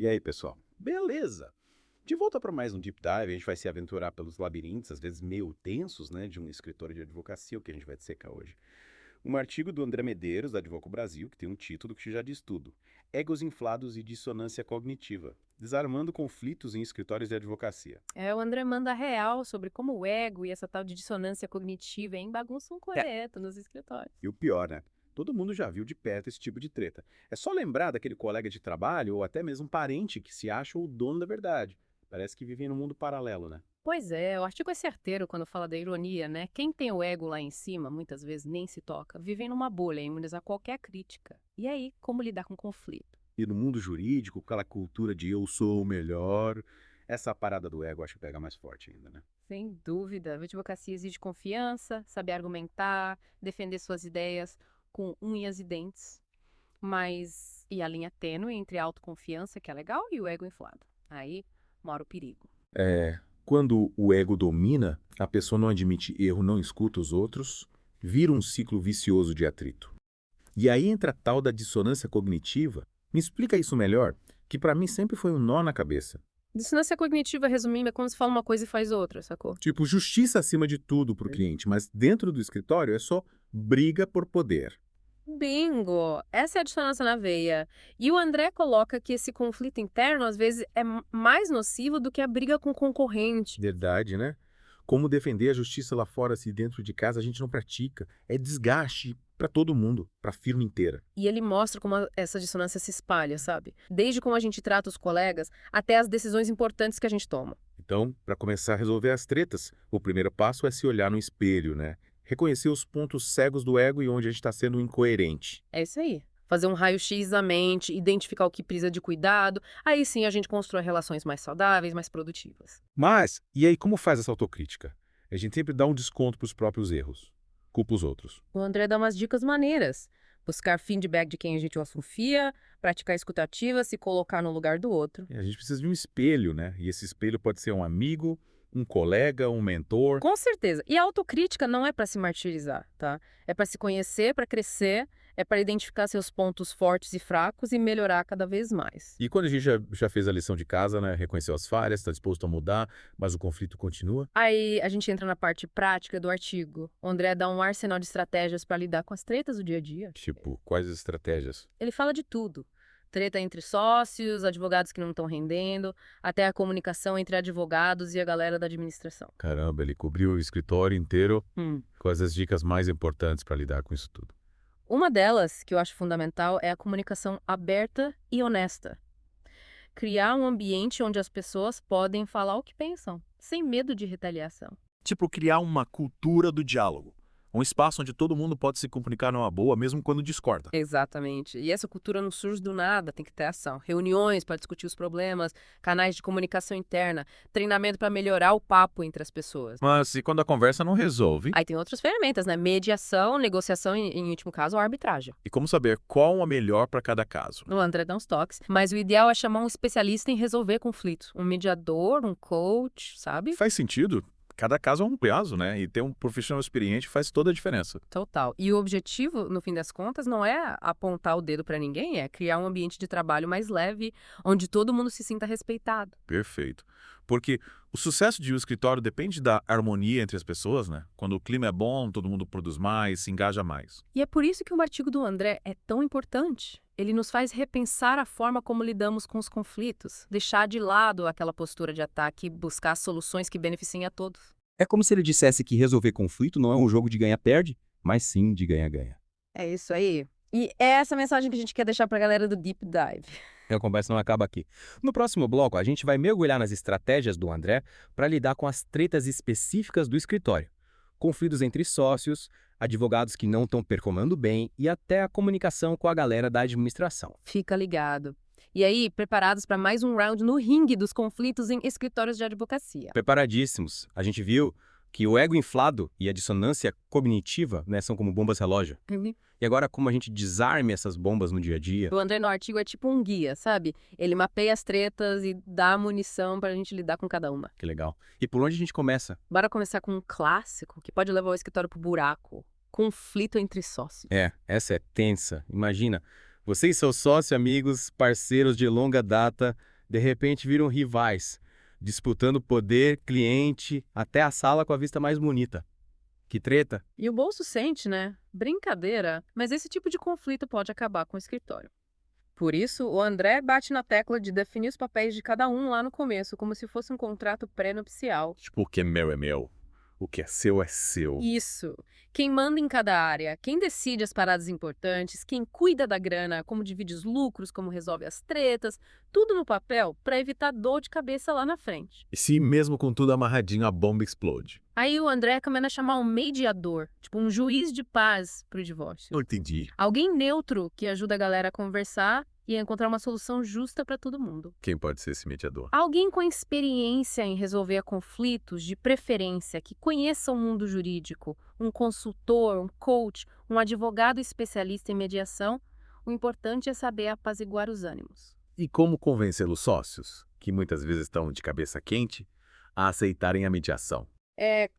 E aí, pessoal? Beleza! De volta para mais um Deep Dive, a gente vai se aventurar pelos labirintos, às vezes meio tensos, né, de um escritório de advocacia, o que a gente vai dissecar hoje. Um artigo do André Medeiros, da Advoco Brasil, que tem um título que já diz tudo. Egos inflados e dissonância cognitiva. Desarmando conflitos em escritórios de advocacia. O André manda real sobre como o ego e essa tal de dissonância cognitiva, hein, bagunçam coreto nos escritórios. E o pior, né? Todo mundo já viu de perto esse tipo de treta. É só lembrar daquele colega de trabalho ou até mesmo parente que se acha o dono da verdade. Parece que vivem num mundo paralelo, né? Pois é, o artigo é certeiro quando fala da ironia, né? Quem tem o ego lá em cima, muitas vezes nem se toca, vivem numa bolha, imunes a qualquer crítica. E aí, como lidar com conflito? E no mundo jurídico, aquela cultura de eu sou o melhor, essa parada do ego acho que pega mais forte ainda, né? Sem dúvida, a advocacia exige confiança, saber argumentar, defender suas ideias com unhas e dentes. Mas e a linha tênue entre a autoconfiança, que é legal, e o ego inflado? Aí mora o perigo. É, quando o ego domina, a pessoa não admite erro, não escuta os outros, vira um ciclo vicioso de atrito. E aí entra a tal da dissonância cognitiva. Me explica isso melhor, que pra mim sempre foi um nó na cabeça. Dissonância cognitiva, resumindo, é quando se fala uma coisa e faz outra, sacou? Tipo, justiça acima de tudo pro cliente, mas dentro do escritório é só briga por poder. Bingo! Essa é a dissonância na veia. E o André coloca que esse conflito interno, às vezes, é mais nocivo do que a briga com o concorrente. Verdade, né? Como defender a justiça lá fora se dentro de casa a gente não pratica? É desgaste pra todo mundo, pra firma inteira. E ele mostra como essa dissonância se espalha, sabe? Desde como a gente trata os colegas até as decisões importantes que a gente toma. Então, para começar a resolver as tretas, o primeiro passo é se olhar no espelho, né? Reconhecer os pontos cegos do ego e onde a gente está sendo incoerente. É isso aí. Fazer um raio-x da mente, identificar o que precisa de cuidado, aí sim a gente constrói relações mais saudáveis, mais produtivas. Mas, e aí como faz essa autocrítica? A gente sempre dá um desconto para os próprios erros. Culpa os outros. O André dá umas dicas maneiras. Buscar feedback de quem a gente confia, praticar escutativa, se colocar no lugar do outro. E a gente precisa de um espelho, né? E esse espelho pode ser um amigo, um colega, um mentor. Com certeza. E a autocrítica não é para se martirizar, tá? É para se conhecer, para crescer, é para identificar seus pontos fortes e fracos e melhorar cada vez mais. E quando a gente já fez a lição de casa, né? Reconheceu as falhas, está disposto a mudar, mas o conflito continua. Aí a gente entra na parte prática do artigo. O André dá um arsenal de estratégias para lidar com as tretas do dia a dia. Tipo, quais as estratégias? Ele fala de tudo. Treta entre sócios, advogados que não estão rendendo, até a comunicação entre advogados e a galera da administração. Caramba, ele cobriu o escritório inteiro. Hum. Quais as dicas mais importantes para lidar com isso tudo? Uma delas, que eu acho fundamental, é a comunicação aberta e honesta. Criar um ambiente onde as pessoas podem falar o que pensam, sem medo de retaliação. Tipo, criar uma cultura do diálogo. Um espaço onde todo mundo pode se comunicar numa boa, mesmo quando discorda. Exatamente. E essa cultura não surge do nada, tem que ter ação. Reuniões para discutir os problemas, canais de comunicação interna, treinamento para melhorar o papo entre as pessoas. Mas e quando a conversa não resolve? Aí tem outras ferramentas, né? Mediação, negociação e, em último caso, a arbitragem. E como saber qual a melhor para cada caso? O André dá uns toques, mas o ideal é chamar um especialista em resolver conflitos. Um mediador, um coach, sabe? Faz sentido. Cada caso é um caso, né? E ter um profissional experiente faz toda a diferença. Total. E o objetivo, no fim das contas, não é apontar o dedo para ninguém, é criar um ambiente de trabalho mais leve, onde todo mundo se sinta respeitado. Perfeito. Porque o sucesso de um escritório depende da harmonia entre as pessoas, né? Quando o clima é bom, todo mundo produz mais, se engaja mais. E é por isso que o artigo do André é tão importante. Ele nos faz repensar a forma como lidamos com os conflitos, deixar de lado aquela postura de ataque e buscar soluções que beneficiem a todos. É como se ele dissesse que resolver conflito não é um jogo de ganha-perde, mas sim de ganha-ganha. É isso aí. E é essa mensagem que a gente quer deixar para a galera do Deep Dive. E a conversa não acaba aqui. No próximo bloco, a gente vai mergulhar nas estratégias do André para lidar com as tretas específicas do escritório. Conflitos entre sócios, advogados que não estão performando bem e até a comunicação com a galera da administração. Fica ligado. E aí, preparados para mais um round no ringue dos conflitos em escritórios de advocacia. Preparadíssimos. A gente viu que o ego inflado e a dissonância cognitiva, né, são como bombas relógio. E agora, como a gente desarme essas bombas no dia a dia? O André no artigo é tipo um guia, sabe? Ele mapeia as tretas e dá a munição pra gente lidar com cada uma. Que legal. E por onde a gente começa? Bora começar com um clássico que pode levar o escritório pro buraco. Conflito entre sócios. Essa é tensa. Imagina, Você e seu sócio, amigos, parceiros de longa data, de repente viram rivais, disputando poder, cliente, até a sala com a vista mais bonita. Que treta! E o bolso sente, né? Brincadeira. Mas esse tipo de conflito pode acabar com o escritório. Por isso, o André bate na tecla de definir os papéis de cada um lá no começo, como se fosse um contrato pré-nupcial. Tipo, o que é meu é meu. O que é seu é seu. Isso. Quem manda em cada área, quem decide as paradas importantes, quem cuida da grana, como divide os lucros, como resolve as tretas, tudo no papel para evitar dor de cabeça lá na frente. E se mesmo com tudo amarradinho a bomba explode? Aí o André começa a chamar um mediador, tipo um juiz de paz pro divórcio. Não entendi. Alguém neutro que ajuda a galera a conversar e a encontrar uma solução justa para todo mundo. Quem pode ser esse mediador? Alguém com experiência em resolver conflitos, de preferência, que conheça o mundo jurídico, um consultor, um coach, um advogado especialista em mediação. O importante é saber apaziguar os ânimos. E como convencer os sócios, que muitas vezes estão de cabeça quente, a aceitarem a mediação?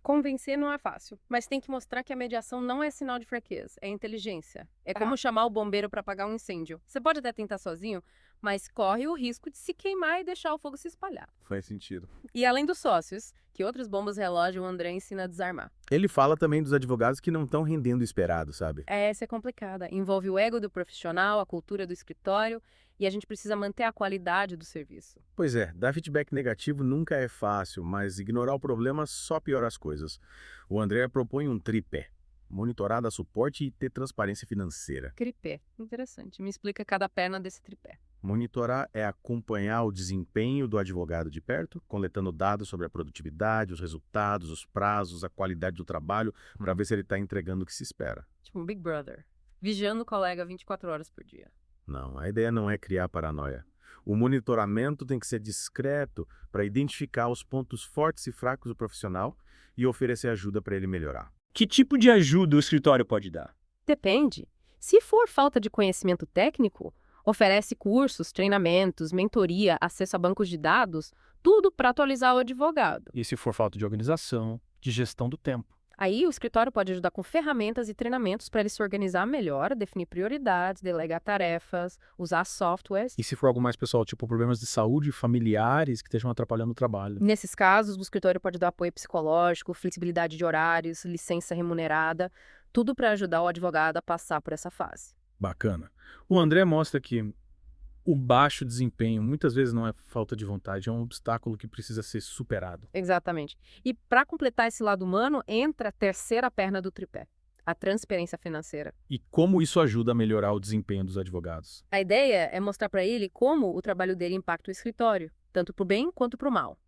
Convencer não é fácil, mas tem que mostrar que a mediação não é sinal de fraqueza, é inteligência. É como chamar o bombeiro para apagar um incêndio. Você pode até tentar sozinho, mas corre o risco de se queimar e deixar o fogo se espalhar. Faz sentido. E além dos sócios, que outras bombas relógio o André ensina a desarmar. Ele fala também dos advogados que não estão rendendo o esperado, sabe? Essa é complicada. Envolve o ego do profissional, a cultura do escritório, e a gente precisa manter a qualidade do serviço. Pois é, dar feedback negativo nunca é fácil, mas ignorar o problema só piora as coisas. O André propõe um tripé: monitorar, dar suporte e ter transparência financeira. Tripé. Interessante. Me explica cada perna desse tripé. Monitorar é acompanhar o desempenho do advogado de perto, coletando dados sobre a produtividade, os resultados, os prazos, a qualidade do trabalho, para ver se ele está entregando o que se espera. Tipo um Big Brother. Vigiando o colega 24 horas por dia. Não, a ideia não é criar paranoia. O monitoramento tem que ser discreto para identificar os pontos fortes e fracos do profissional e oferecer ajuda para ele melhorar. Que tipo de ajuda o escritório pode dar? Depende. Se for falta de conhecimento técnico, oferece cursos, treinamentos, mentoria, acesso a bancos de dados, tudo para atualizar o advogado. E se for falta de organização, de gestão do tempo? Aí o escritório pode ajudar com ferramentas e treinamentos para ele se organizar melhor, definir prioridades, delegar tarefas, usar softwares. E se for algo mais pessoal, tipo problemas de saúde familiares que estejam atrapalhando o trabalho? Nesses casos, o escritório pode dar apoio psicológico, flexibilidade de horários, licença remunerada, tudo para ajudar o advogado a passar por essa fase. Bacana. O André mostra que o baixo desempenho muitas vezes não é falta de vontade, é um obstáculo que precisa ser superado. Exatamente. E para completar esse lado humano, entra a terceira perna do tripé, a transparência financeira. E como isso ajuda a melhorar o desempenho dos advogados? A ideia é mostrar para ele como o trabalho dele impacta o escritório, tanto para o bem quanto para o mal.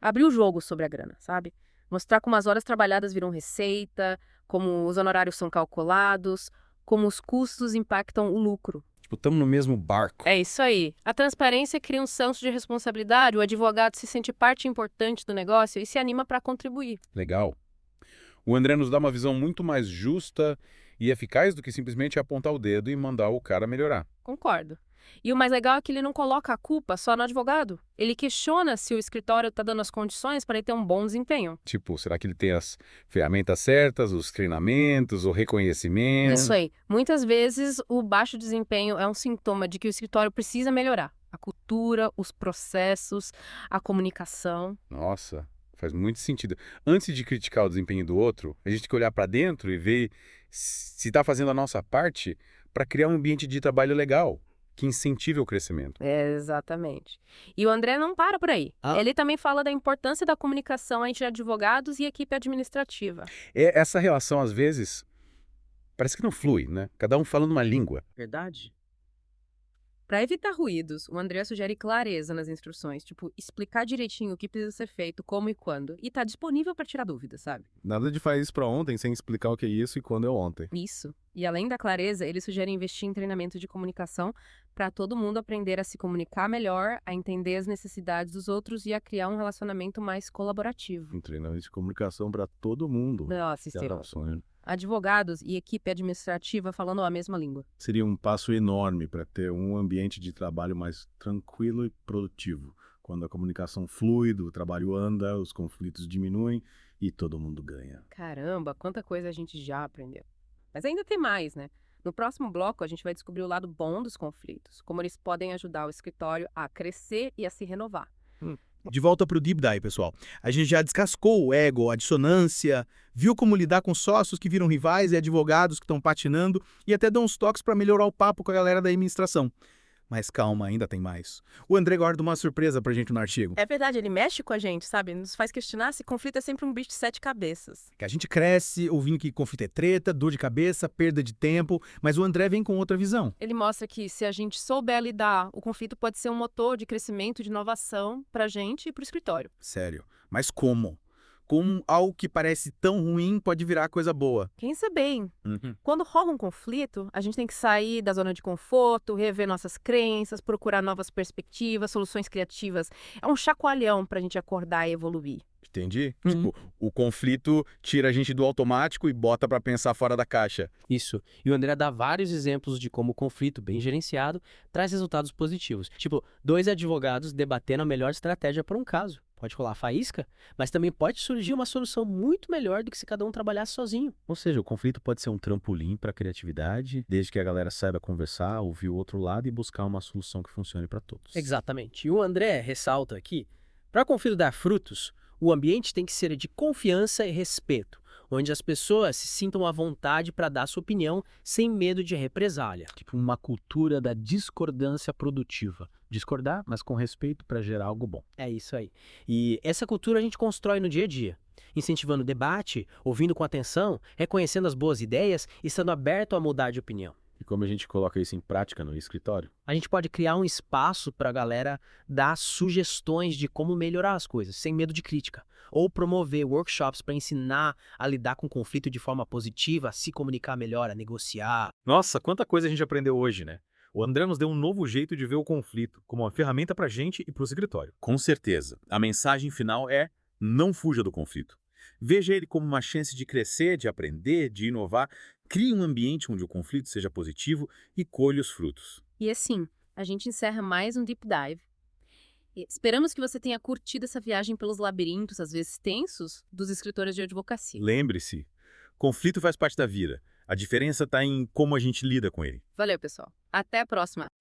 Abrir o jogo sobre a grana, sabe? Mostrar como as horas trabalhadas viram receita, como os honorários são calculados, como os custos impactam o lucro. Tipo, estamos no mesmo barco. É isso aí. A transparência cria um senso de responsabilidade, o advogado se sente parte importante do negócio e se anima para contribuir. Legal. O André nos dá uma visão muito mais justa e eficaz do que simplesmente apontar o dedo e mandar o cara melhorar. Concordo. E o mais legal é que ele não coloca a culpa só no advogado. Ele questiona se o escritório está dando as condições para ele ter um bom desempenho. Tipo, será que ele tem as ferramentas certas, os treinamentos, o reconhecimento? Isso aí. Muitas vezes, o baixo desempenho é um sintoma de que o escritório precisa melhorar. A cultura, os processos, a comunicação. Nossa, faz muito sentido. Antes de criticar o desempenho do outro, a gente tem que olhar para dentro e ver se está fazendo a nossa parte para criar um ambiente de trabalho legal, que incentive o crescimento. Exatamente. E o André não para por aí. Ele também fala da importância da comunicação entre advogados e equipe administrativa. Essa relação, às vezes, parece que não flui, né? Cada um falando uma língua. Verdade? Para evitar ruídos, o André sugere clareza nas instruções, tipo, explicar direitinho o que precisa ser feito, como e quando, e tá disponível para tirar dúvidas, sabe? Nada de fazer isso pra ontem sem explicar o que é isso e quando é ontem. Isso. E além da clareza, ele sugere investir em treinamento de comunicação para todo mundo aprender a se comunicar melhor, a entender as necessidades dos outros e a criar um relacionamento mais colaborativo. Um treinamento de comunicação pra todo mundo. Nossa, Que era o sonho. advogados e equipe administrativa falando a mesma língua. Seria um passo enorme para ter um ambiente de trabalho mais tranquilo e produtivo. Quando a comunicação flui, o trabalho anda, os conflitos diminuem e todo mundo ganha. Caramba, quanta coisa a gente já aprendeu. Mas ainda tem mais, né? No próximo bloco, a gente vai descobrir o lado bom dos conflitos, como eles podem ajudar o escritório a crescer e a se renovar. De volta para o Deep Dive, pessoal. A gente já descascou o ego, a dissonância, viu como lidar com sócios que viram rivais e advogados que estão patinando e até deu uns toques para melhorar o papo com a galera da administração. Mas calma, ainda tem mais. O André guarda uma surpresa pra gente no artigo. É verdade, ele mexe com a gente, sabe? Nos faz questionar se conflito é sempre um bicho de 7 cabeças. Que a gente cresce ouvindo que conflito é treta, dor de cabeça, perda de tempo, mas o André vem com outra visão. Ele mostra que, se a gente souber lidar, o conflito pode ser um motor de crescimento e de inovação para a gente e para o escritório. Sério. Mas como? Como algo que parece tão ruim pode virar coisa boa? Pensa bem. Quando rola um conflito, a gente tem que sair da zona de conforto, rever nossas crenças, procurar novas perspectivas, soluções criativas. É um chacoalhão para a gente acordar e evoluir. Entendi? Tipo, o conflito tira a gente do automático e bota pra pensar fora da caixa. Isso. E o André dá vários exemplos de como o conflito bem gerenciado traz resultados positivos. Tipo, 2 advogados debatendo a melhor estratégia para um caso. Pode rolar faísca, mas também pode surgir uma solução muito melhor do que se cada um trabalhasse sozinho. Ou seja, o conflito pode ser um trampolim pra criatividade, desde que a galera saiba conversar, ouvir o outro lado e buscar uma solução que funcione pra todos. Exatamente. E o André ressalta aqui, para o conflito dar frutos, o ambiente tem que ser de confiança e respeito, onde as pessoas se sintam à vontade para dar sua opinião sem medo de represália. Tipo uma cultura da discordância produtiva. Discordar, mas com respeito pra gerar algo bom. É isso aí. E essa cultura a gente constrói no dia a dia, incentivando o debate, ouvindo com atenção, reconhecendo as boas ideias e estando aberto a mudar de opinião. E como a gente coloca isso em prática no escritório? A gente pode criar um espaço para a galera dar sugestões de como melhorar as coisas, sem medo de crítica. Ou promover workshops para ensinar a lidar com conflito de forma positiva, a se comunicar melhor, a negociar. Nossa, quanta coisa a gente aprendeu hoje, né? O André nos deu um novo jeito de ver o conflito, como uma ferramenta pra gente e pro escritório. Com certeza. A mensagem final é: não fuja do conflito. Veja ele como uma chance de crescer, de aprender, de inovar. Crie um ambiente onde o conflito seja positivo e colhe os frutos. E assim, a gente encerra mais um Deep Dive. E esperamos que você tenha curtido essa viagem pelos labirintos, às vezes tensos, dos escritores de advocacia. Lembre-se, conflito faz parte da vida. A diferença está em como a gente lida com ele. Valeu, pessoal. Até a próxima!